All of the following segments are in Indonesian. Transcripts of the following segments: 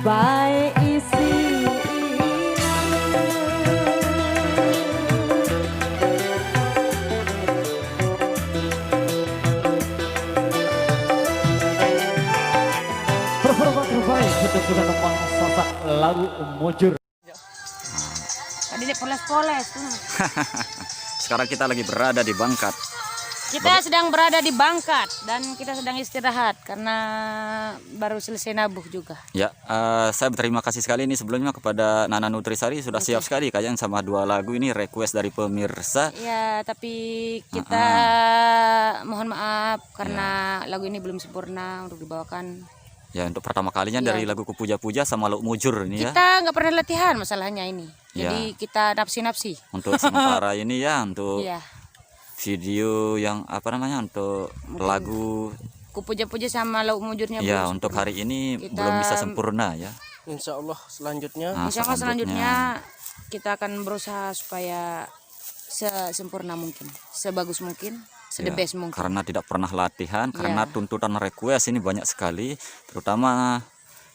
Baik isi performa terbaik untuk sudah teman sasak lagu Mujur. tadi dia poles-poles tuh. Sekarang kita lagi berada di Bangkat. Kita sedang berada di Bangkat dan kita sedang istirahat karena baru selesai nabuh juga. Ya, saya berterima kasih sekali ini sebelumnya kepada Nana Nutrisari sudah siap sekali kayaknya sama 2 lagu ini request dari pemirsa. Ya, tapi kita mohon maaf karena lagu ini belum sempurna untuk dibawakan. Ya, untuk pertama kalinya dari lagu Kupuja-Puja sama Lauk Mujur ini ya. Kita nggak pernah latihan masalahnya ini. Jadi kita napsi-napsi. Untuk sementara ini ya untuk Iya. video yang apa namanya untuk lagu Kupuja-puja sama Lauk Mujurnya ya belum untuk sempurna. hari ini Kita- belum bisa sempurna ya. Insya Allah selanjutnya Insya Allah selanjutnya kita akan berusaha supaya sesempurna mungkin, sebagus mungkin, Ya, the best mungkin. karena tidak pernah latihan karena tuntutan request ini banyak sekali terutama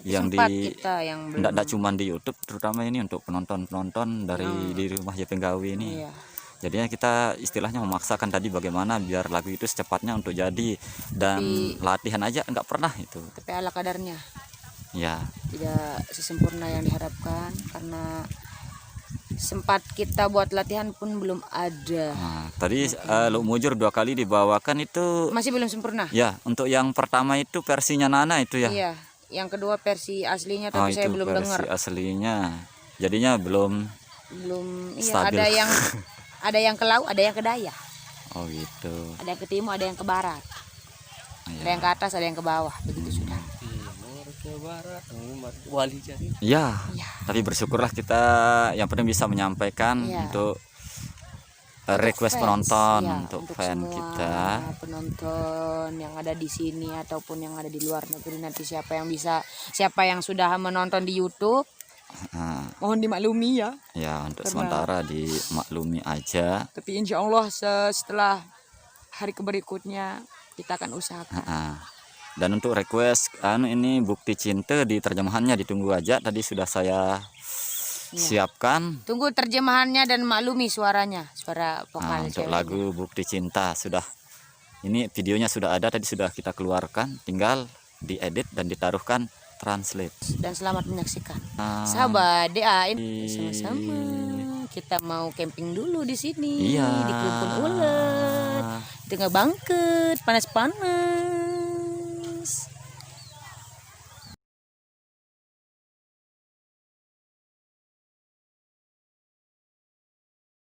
yang Sempat di kita yang belum. tidak cuma di YouTube terutama ini untuk penonton-penonton dari di rumah JP Gawi ini. Iya. Jadinya kita istilahnya memaksakan tadi bagaimana biar lagu itu secepatnya untuk jadi dan latihan aja nggak pernah itu. Tapi ala kadarnya Ya, tidak sesempurna yang diharapkan karena sempat kita buat latihan pun belum ada. nah, tadi Lauk Mujur 2 kali dibawakan itu Masih belum sempurna. ya untuk yang pertama itu versinya Nana itu ya. Iya. Yang kedua versi aslinya Oh, tapi saya itu belum versi dengar. aslinya. Jadinya belum Iya, stabil. ada yang ke laut, ada yang ke daya. Oh gitu. Ada yang ke timur, ada yang ke barat. Ada yang ke atas, ada yang ke bawah. Begitu sudah. timur ke barat wali jadi. Ya, Iya. tapi bersyukurlah kita yang penting bisa menyampaikan untuk request fans, penonton ya, untuk untuk fan semua kita. penonton yang ada di sini ataupun yang ada di luar negeri, nanti siapa yang sudah menonton di YouTube, Nah, mohon dimaklumi ya. ya untuk Karena- sementara dimaklumi aja. Tapi insya Allah setelah hari berikutnya kita akan usahakan. Nah, dan untuk request ini Bukti Cinta di terjemahannya ditunggu aja. Tadi sudah saya siapkan. Tunggu terjemahannya dan maklumi suaranya, suara Nah, vokal untuk ceweknya. lagu Bukti Cinta sudah ini videonya sudah ada tadi sudah kita keluarkan, tinggal diedit dan ditaruhkan translate. Dan selamat menyaksikan. Nah, Sahabat DA ini sama-sama. Kita mau camping dulu di sini. Iya. Di Kelupun Ulet. Tengah Bangket, panas-panas.